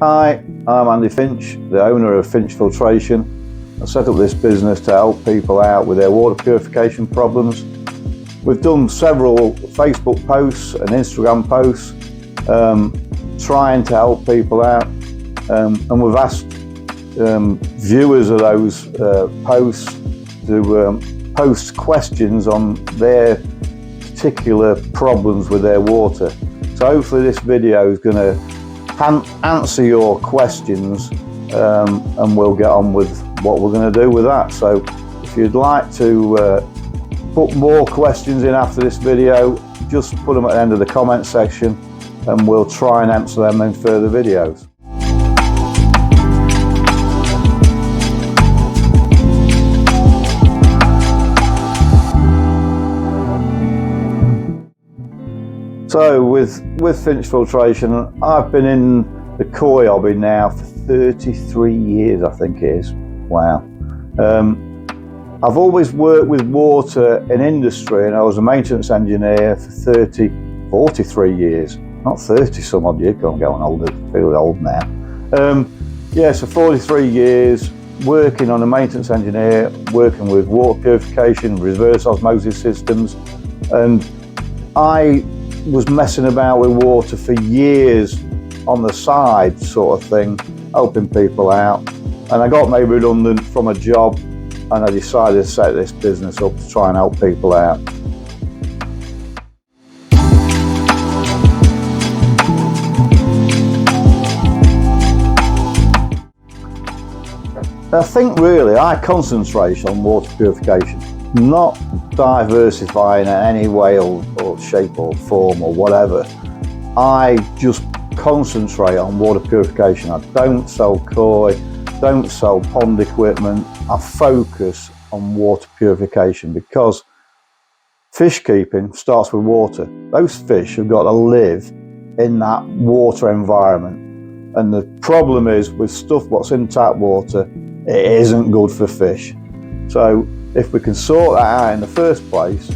Hi, I'm Andy Finch, the owner of Finch Filtration. I set up this business to help people out with their water purification problems. We've done several Facebook posts and Instagram posts trying to help people out, and we've asked viewers of those posts to post questions on their particular problems with their water. So hopefully this video is going to answer your questions, and we'll get on with what we're going to do with that. So if you'd like to put more questions in after this video, just put them at the end of the comment section and we'll try and answer them in further videos. So with Finch Filtration, I've been in the koi hobby now for 33 years, I think it is. Wow. I've always worked with water in industry, and I was a maintenance engineer for 43 years. Not 30 some odd years, I'm getting older, feel old now. Yeah, so 43 years working on a maintenance engineer, working with water purification, reverse osmosis systems, and I was messing about with water for years on the side sort of thing, helping people out. And I got made redundant from a job and I decided to set this business up to try and help people out. I think really I concentrate on water purification, not diversifying in any way or shape or form or whatever. I just concentrate on water purification. I don't sell koi, don't sell pond equipment. I focus on water purification because fish keeping starts with water. Those fish have got to live in that water environment. And the problem is with stuff what's in tap water, it isn't good for fish. So if we can sort that out in the first place,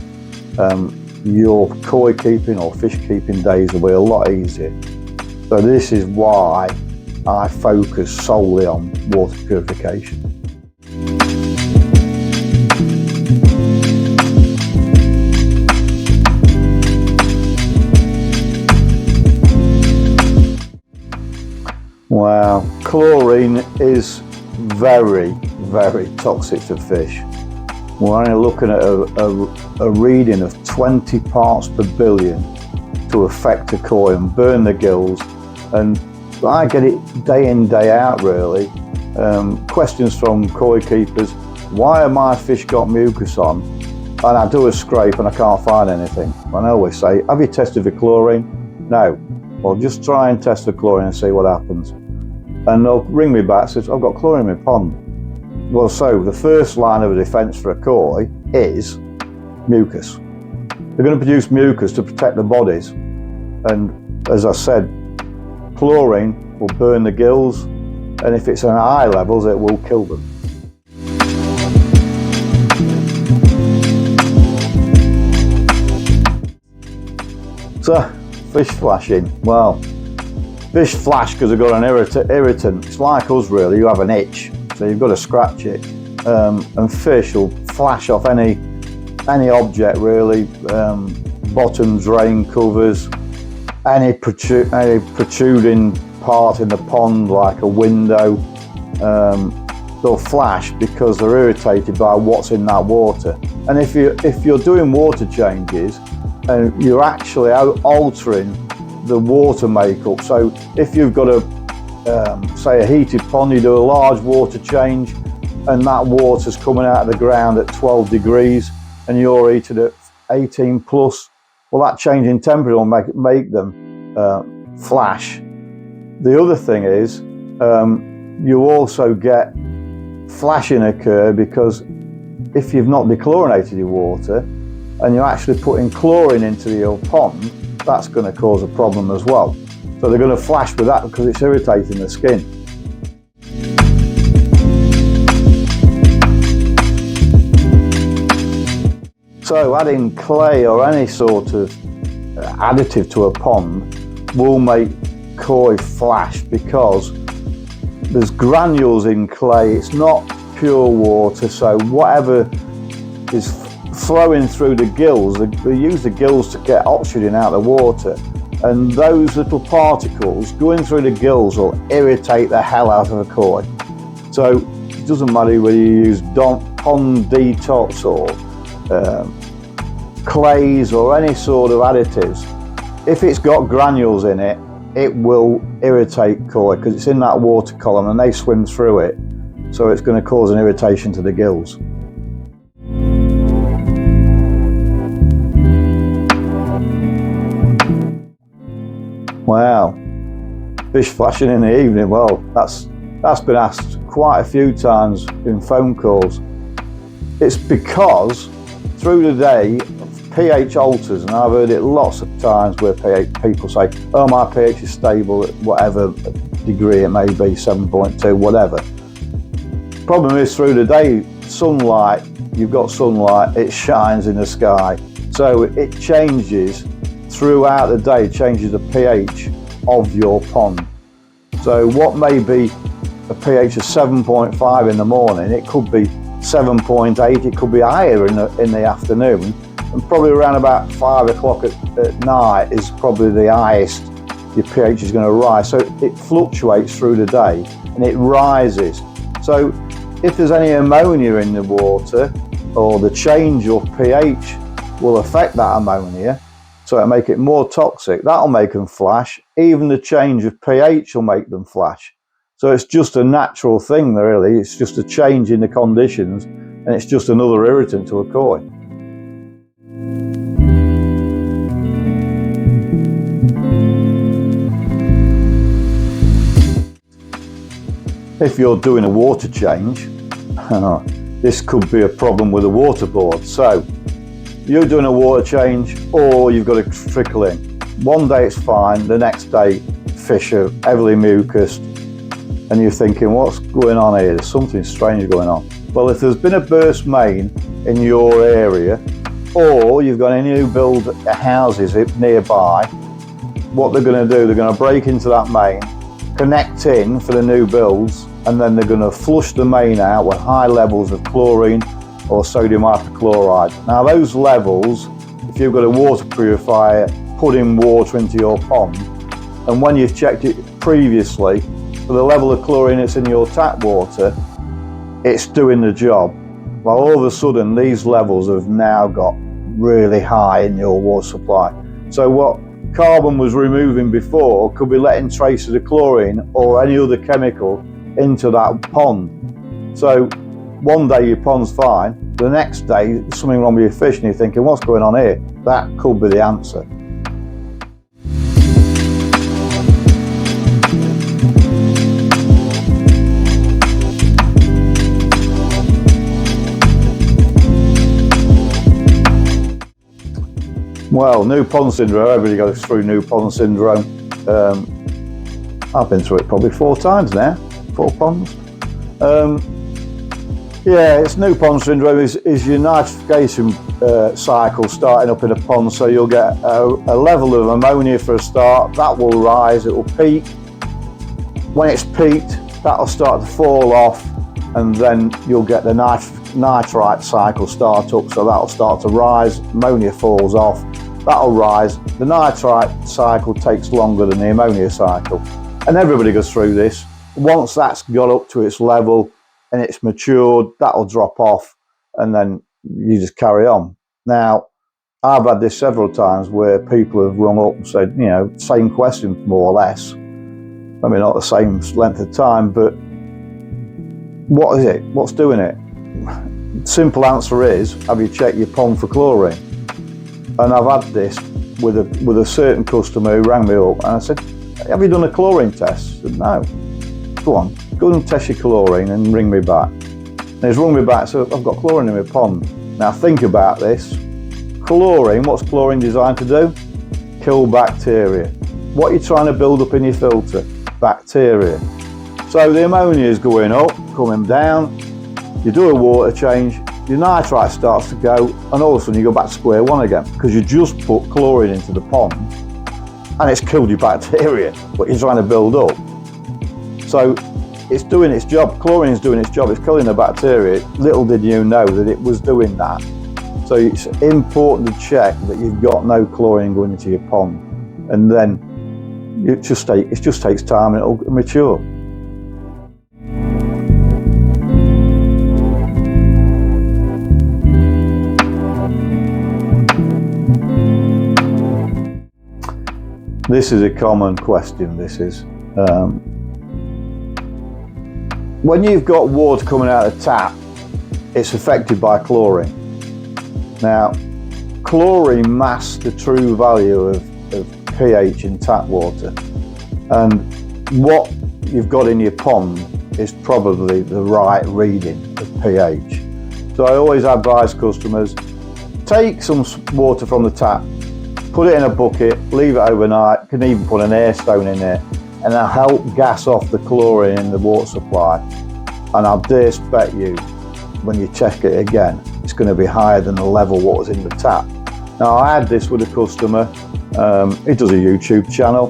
your koi keeping or fish keeping days will be a lot easier. So this is why I focus solely on water purification. Wow, chlorine is very, very toxic to fish. We're only looking at a reading of 20 parts per billion to affect a koi and burn the gills. And I get it day in, day out really. Questions from koi keepers: why have my fish got mucus on? And I do a scrape and I can't find anything. And I always say, have you tested for chlorine? No. Well, just try and test for chlorine and see what happens. And they'll ring me back and say, I've got chlorine in my pond. Well, so the first line of defence for a koi is mucus. They're going to produce mucus to protect the bodies. And as I said, chlorine will burn the gills, and if it's at high levels, it will kill them. So, fish flashing. Well, fish flash because they've got an irritant. It's like us really, you have an itch, so you've got to scratch it. And fish will flash off any object really, bottom drain covers, any protruding part in the pond like a window. They'll flash because they're irritated by what's in that water. And if you're doing water changes, and you're actually altering the water makeup. So if you've got say a heated pond, you do a large water change and that water's coming out of the ground at 12 degrees and you're heated at 18 plus, well, that change in temperature will make them flash. The other thing is you also get flashing occur because if you've not dechlorinated your water and you're actually putting chlorine into your pond, that's going to cause a problem as well. So they're going to flash with that because it's irritating the skin. So adding clay or any sort of additive to a pond will make koi flash because there's granules in clay. It's not pure water, so whatever is flowing through the gills, they use the gills to get oxygen out of the water, and those little particles going through the gills will irritate the hell out of a koi. So it doesn't matter whether you use pond detox or clays or any sort of additives. If it's got granules in it, it will irritate koi because it's in that water column and they swim through it, so it's going to cause an irritation to the gills. Wow, fish flashing in the evening. Well, that's been asked quite a few times in phone calls. It's because through the day pH alters, and I've heard it lots of times where people say, oh, my pH is stable at whatever degree it may be, 7.2, whatever. Problem is, through the day, sunlight, you've got sunlight, it shines in the sky, so it changes throughout the day, changes the pH of your pond. So what may be a pH of 7.5 in the morning, it could be 7.8, it could be higher in the afternoon, and probably around about 5 o'clock at night is probably the highest your pH is going to rise. So it fluctuates through the day and it rises. So if there's any ammonia in the water, or the change of pH will affect that ammonia, so it'll make it more toxic, that'll make them flash. Even the change of pH will make them flash. So it's just a natural thing, really. It's just a change in the conditions, and it's just another irritant to a koi. If you're doing a water change, this could be a problem with the water board. So you're doing a water change, or you've got a trickle in. One day it's fine, the next day fish are heavily mucused, and you're thinking, what's going on here? There's something strange going on. Well, if there's been a burst main in your area, or you've got any new build houses nearby, what they're going to do, they're going to break into that main, connect in for the new builds, and then they're going to flush the main out with high levels of chlorine or sodium hypochlorite. Now those levels, if you've got a water purifier putting water into your pond, and when you've checked it previously for the level of chlorine that's in your tap water, it's doing the job. Well, all of a sudden these levels have now got really high in your water supply. So what carbon was removing before could be letting traces of chlorine or any other chemical into that pond. So one day your pond's fine, the next day there's something wrong with your fish and you're thinking, what's going on here? That could be the answer. Well, new pond syndrome, everybody goes through new pond syndrome. I've been through it probably 4 times now, 4 ponds. Yeah, it's new pond syndrome is your nitrification cycle starting up in a pond, so you'll get a level of ammonia for a start, that will rise, it will peak. When it's peaked, that'll start to fall off, and then you'll get the nitrite cycle start up, so that'll start to rise, ammonia falls off, that'll rise. The nitrite cycle takes longer than the ammonia cycle, and everybody goes through this. Once that's got up to its level and it's matured, that'll drop off, and then you just carry on. Now, I've had this several times where people have rung up and said, you know, same question more or less. I mean, not the same length of time, but what is it? What's doing it? Simple answer is, have you checked your pond for chlorine? And I've had this with a certain customer who rang me up, and I said, have you done a chlorine test? He said, no. Go on, go and test your chlorine and ring me back. And he's rung me back, so I've got chlorine in my pond. Now think about this. Chlorine, what's chlorine designed to do? Kill bacteria. What are you trying to build up in your filter? Bacteria. So the ammonia is going up, coming down, you do a water change, your nitrite starts to go, and all of a sudden you go back to square one again, because you just put chlorine into the pond and it's killed your bacteria, what you're trying to build up. So it's doing its job. Chlorine is doing its job. It's killing the bacteria. Little did you know that it was doing that. So it's important to check that you've got no chlorine going into your pond, and then it just takes time and it'll mature. This is a common question. This is when you've got water coming out of the tap, it's affected by chlorine. Now, chlorine masks the true value of pH in tap water, and what you've got in your pond is probably the right reading of pH. So I always advise customers, take some water from the tap, put it in a bucket, leave it overnight. You can even put an air stone in there, and that'll help gas off the chlorine in the water supply. And I'll dare bet you, when you check it again, it's going to be higher than the level what was in the tap. Now, I had this with a customer. He does a YouTube channel,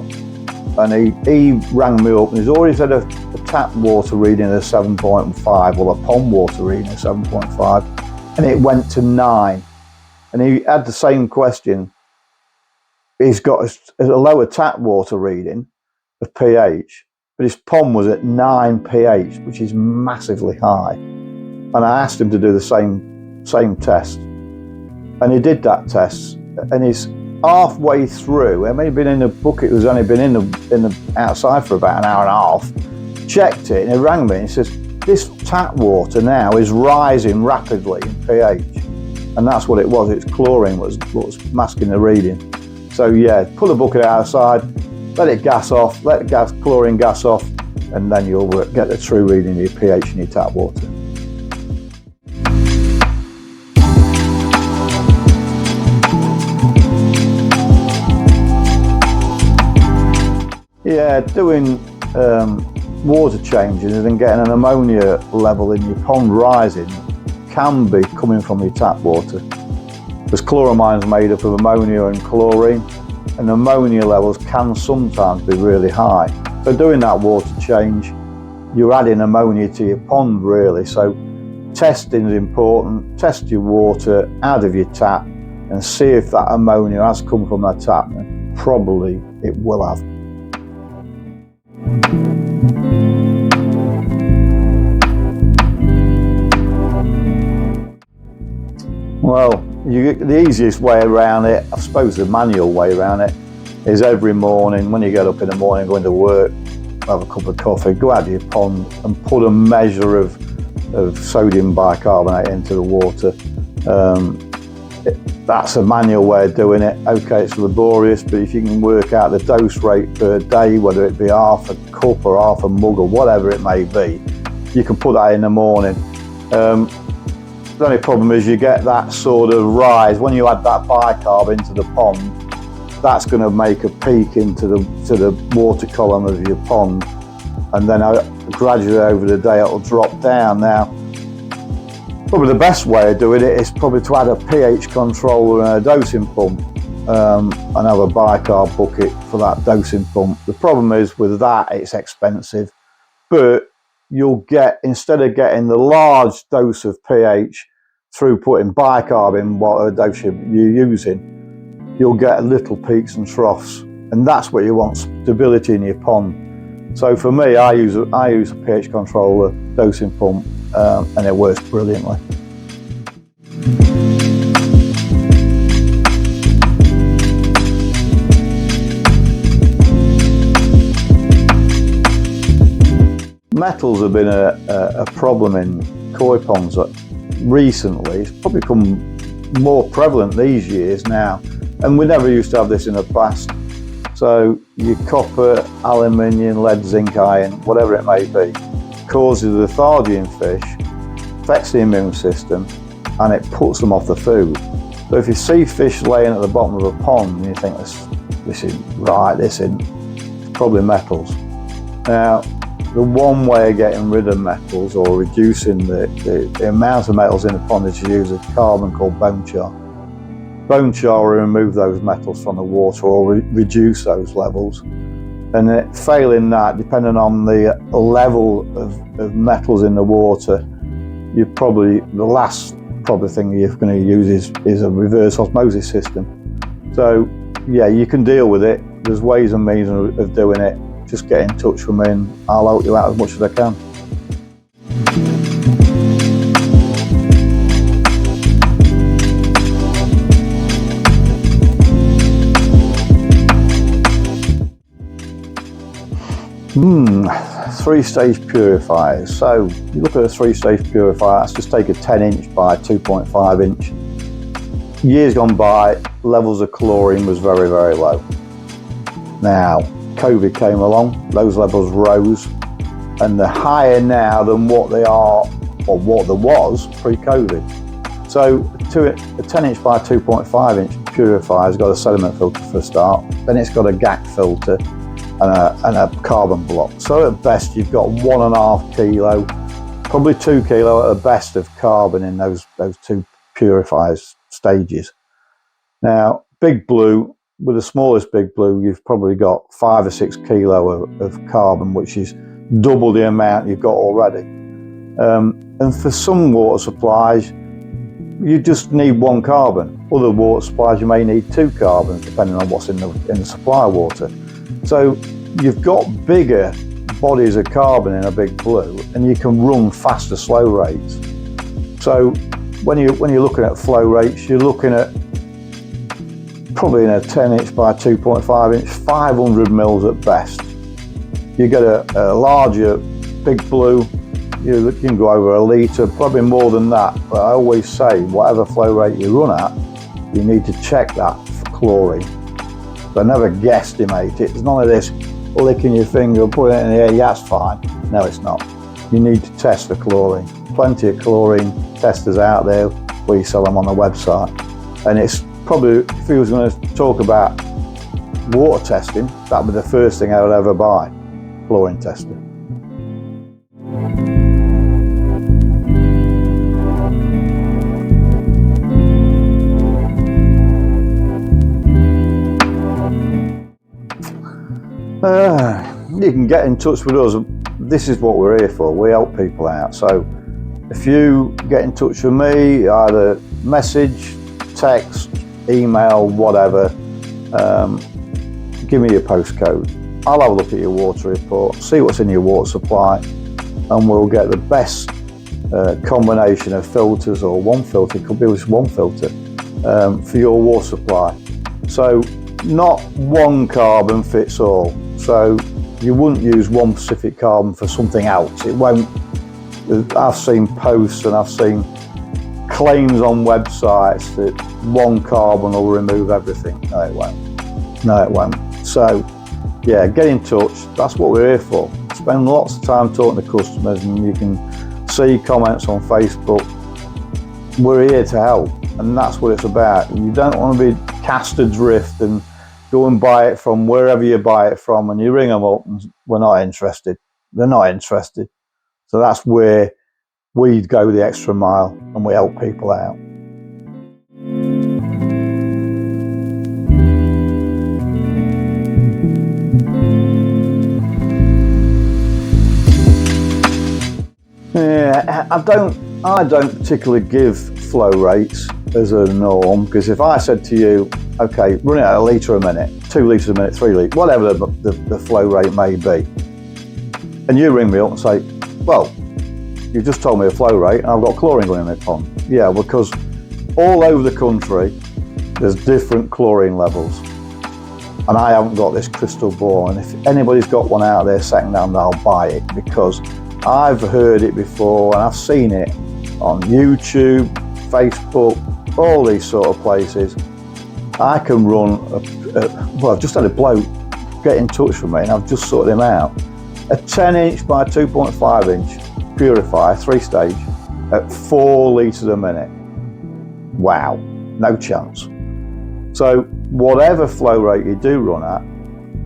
and he rang me up, and he's already had a tap water reading of 7.5, or a pond water reading of 7.5, and it went to 9. And he had the same question. He's got a lower tap water reading of pH, but his pond was at 9 pH, which is massively high. And I asked him to do the same test, and he did that test, and he's halfway through. I mean, he'd been in the bucket, was only been in the outside for about an hour and a half. Checked it, and he rang me and he says, "This tap water now is rising rapidly in pH," and that's what it was. It's chlorine was masking the reading. So yeah, pull the bucket outside, let it gas off, let the chlorine gas off, and then you'll get the true reading of your pH in your tap water. Yeah, doing water changes and getting an ammonia level in your pond rising can be coming from your tap water. Because chloramine is made up of ammonia and chlorine, and ammonia levels can sometimes be really high. So doing that water change, you're adding ammonia to your pond really. So testing is important. Test your water out of your tap and see if that ammonia has come from that tap, and probably it will have. Well, the easiest way around it, I suppose the manual way around it, is every morning when you get up in the morning, going to work, have a cup of coffee, go out to your pond and put a measure of sodium bicarbonate into the water. That's a manual way of doing it. Okay, it's laborious, but if you can work out the dose rate per day, whether it be half a cup or half a mug or whatever it may be, you can put that in the morning. The only problem is you get that sort of rise when you add that bicarb into the pond. That's going to make a peak into the water column of your pond, and then gradually over the day it'll drop down. Now, probably the best way of doing it is probably to add a pH controller and a dosing pump, and have a bicarb bucket for that dosing pump. The problem is with that, it's expensive, but you'll get, instead of getting the large dose of pH through putting bicarb in whatever dose you're using, you'll get little peaks and troughs, and that's what you want, stability in your pond. So for me, I use a pH controller, dosing pump, and it works brilliantly. Metals have been a problem in koi ponds recently. It's probably become more prevalent these years now, and we never used to have this in the past. So your copper, aluminium, lead, zinc, iron, whatever it may be, causes lethargy in fish, affects the immune system, and it puts them off the food. So if you see fish laying at the bottom of a pond and you think this isn't right, this isn't, it's probably metals. Now, the one way of getting rid of metals or reducing the amount of metals in the pond is to use a carbon called bone char. bone char will remove those metals from the water or reduce those levels. And failing that, depending on the level of metals in the water, the last thing you're going to use is a reverse osmosis system. So yeah, you can deal with it. There's ways and means of doing it. Just get in touch with me and I'll help you out as much as I can. Three-stage purifiers. So you look at a three-stage purifier, let's just take a 10-inch by 2.5-inch. Years gone by, levels of chlorine was very, very low. Now, COVID came along, those levels rose, and they're higher now than what they are, or what there was pre-COVID. So a 10-inch by 2.5-inch purifier has got a sediment filter for a start, then it's got a GAC filter, and a carbon block. So at best you've got 1.5 kilo, probably 2 kilo at the best of carbon in those two purifiers stages. Now Big Blue, with the smallest Big Blue, you've probably got 5 or 6 kilo of carbon, which is double the amount you've got already. And for some water supplies you just need 1 carbon. Other water supplies you may need 2 carbons depending on what's in the supply water. So you've got bigger bodies of carbon in a Big Blue, and you can run faster slow rates. So when you're looking at flow rates, you're looking at probably in a 10-inch by 2.5-inch, 500 mils at best. You get a larger Big Blue, you can go over 1 litre, probably more than that. But I always say, whatever flow rate you run at, you need to check that for chlorine. I never guesstimate it. There's none of this licking your finger, putting it in the air, yeah, that's fine. No, it's not. You need to test for chlorine. Plenty of chlorine testers out there. We sell them on the website. And it's probably, if he was going to talk about water testing, that would be the first thing I would ever buy, chlorine tester. You can get in touch with us. This is what we're here for. We help people out. So if you get in touch with me, either message, text, email, whatever, give me your postcode. I'll have a look at your water report, see what's in your water supply, and we'll get the best combination of filters, or one filter, it could be just one filter, for your water supply. So not one carbon fits all. So you wouldn't use one specific carbon for something else. It won't. I've seen posts and I've seen claims on websites that one carbon will remove everything. No, it won't. No, it won't. So yeah, get in touch. That's what we're here for. Spend lots of time talking to customers, and you can see comments on Facebook. We're here to help, and that's what it's about. You don't want to be cast adrift and go and buy it from wherever you buy it from, and you ring them up and we're not interested. They're not interested. So that's where we go the extra mile and we help people out. Yeah, I don't particularly give flow rates as a norm, because if I said to you, okay, run it at 1 litre a minute, 2 litres a minute, 3 litres, whatever the flow rate may be, and you ring me up and say, well, you just told me a flow rate and I've got chlorine going in my pond. Yeah, because all over the country there's different chlorine levels, and I haven't got this crystal ball, and if anybody's got one out there second hand, I'll buy it, because I've heard it before and I've seen it on YouTube, Facebook, all these sort of places. I can run, well, I've just had a bloke get in touch with me and I've just sorted him out. A 10-inch by 2.5-inch purifier, 3-stage, at 4 litres a minute. Wow, no chance. So whatever flow rate you do run at,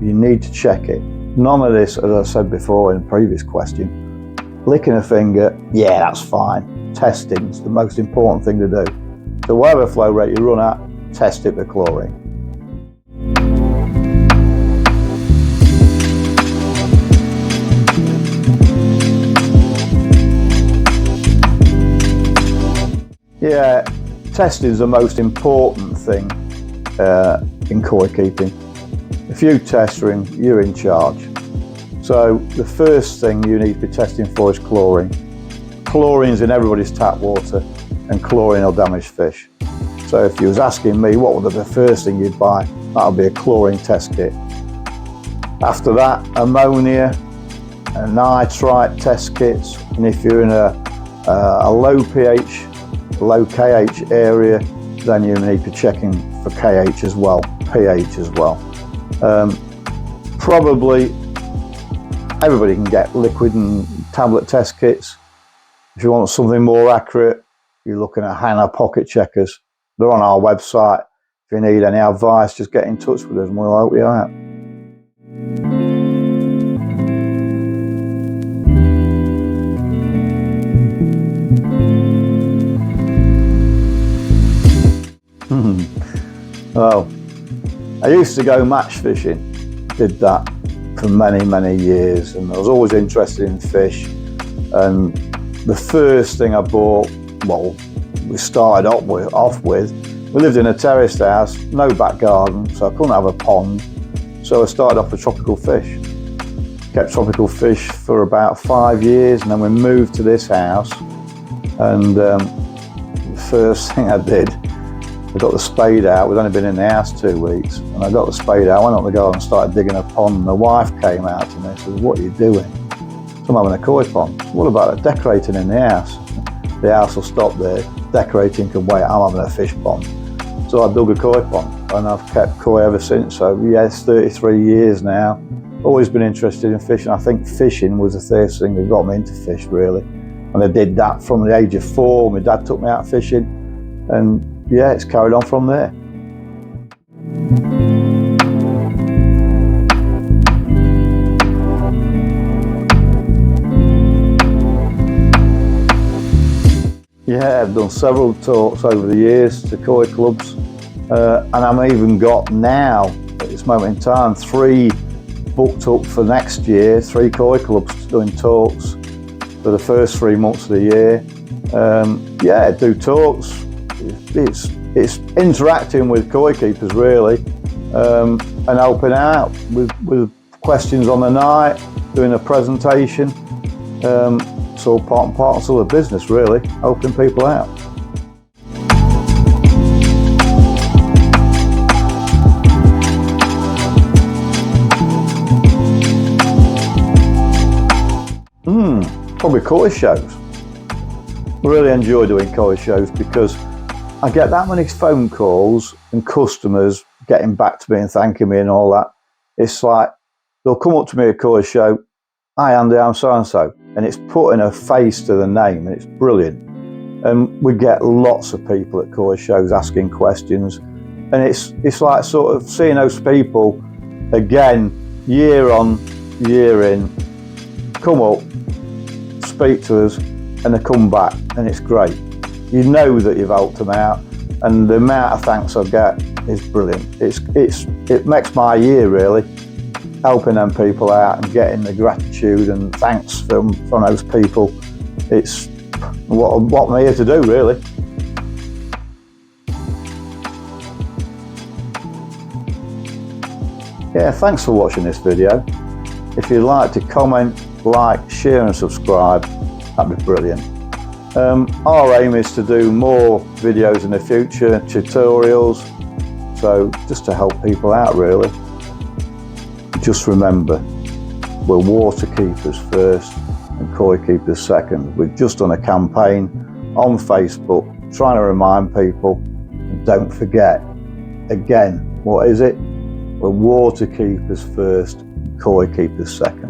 you need to check it. None of this, as I said before in a previous question, licking a finger, yeah, that's fine. Testing's the most important thing to do. So whatever flow rate you run at, test it with chlorine. Yeah, testing is the most important thing in koi keeping. If you test, you're in charge. So the first thing you need to be testing for is chlorine. Chlorine's in everybody's tap water, and chlorine will damage fish. So if you was asking me what would be the first thing you'd buy, that would be a chlorine test kit. After that, ammonia and nitrite test kits, and if you're in a low pH, low KH area, then you need to be checking for KH as well, pH as well. Probably everybody can get liquid and tablet test kits. If you want something more accurate, you're looking at Hannah pocket checkers. They're on our website. If you need any advice, just get in touch with us and we'll help you out. Well, I used to go match fishing, did that for many years, and I was always interested in fish. And the first thing I bought, well, we started off with, we lived in a terraced house, no back garden, so I couldn't have a pond. So I started off with tropical fish. Kept tropical fish for about 5 years, and then we moved to this house. And the first thing I did, I got the spade out. We'd only been in the house 2 weeks, and I got the spade out, went up the garden and started digging a pond. And my wife came out to me and said, "What are you doing?" So I'm having a koi pond. What about decorating in the house? The house will stop there. Decorating can wait. I'm having a fish pond. So I dug a koi pond, and I've kept koi ever since. So yes, 33 years now. Always been interested in fishing. I think fishing was the first thing that got me into fish, really. And I did that from the age of 4. My dad took me out fishing, and yeah, it's carried on from there. Yeah, I've done several talks over the years to koi clubs, and I've even got now, at this moment in time, 3 booked up for next year, 3 koi clubs doing talks for the first 3 months of the year. Yeah, do talks. It's interacting with koi keepers really, and helping out with questions on the night, doing a presentation. It's all part and parcel of the business really, helping people out. Probably koi shows. Really enjoy doing koi shows because I get that many phone calls and customers getting back to me and thanking me and all that. It's like they'll come up to me at a koi show, "Hi Andy, I'm so-and-so," and it's putting a face to the name, and it's brilliant. And we get lots of people at koi shows asking questions, and it's like sort of seeing those people again, year on, year in, come up, speak to us, and they come back, and it's great. You know that you've helped them out, and the amount of thanks I get is brilliant. It makes my year really, helping them people out and getting the gratitude and thanks from those people. It's what I'm here to do really. Yeah, thanks for watching this video. If you'd like to comment, like, share and subscribe, that'd be brilliant. Our aim is to do more videos in the future, tutorials, so just to help people out really. Just remember, we're water keepers first and koi keepers second. We've just done a campaign on Facebook trying to remind people, and don't forget, again, what is it? We're water keepers first, koi keepers second.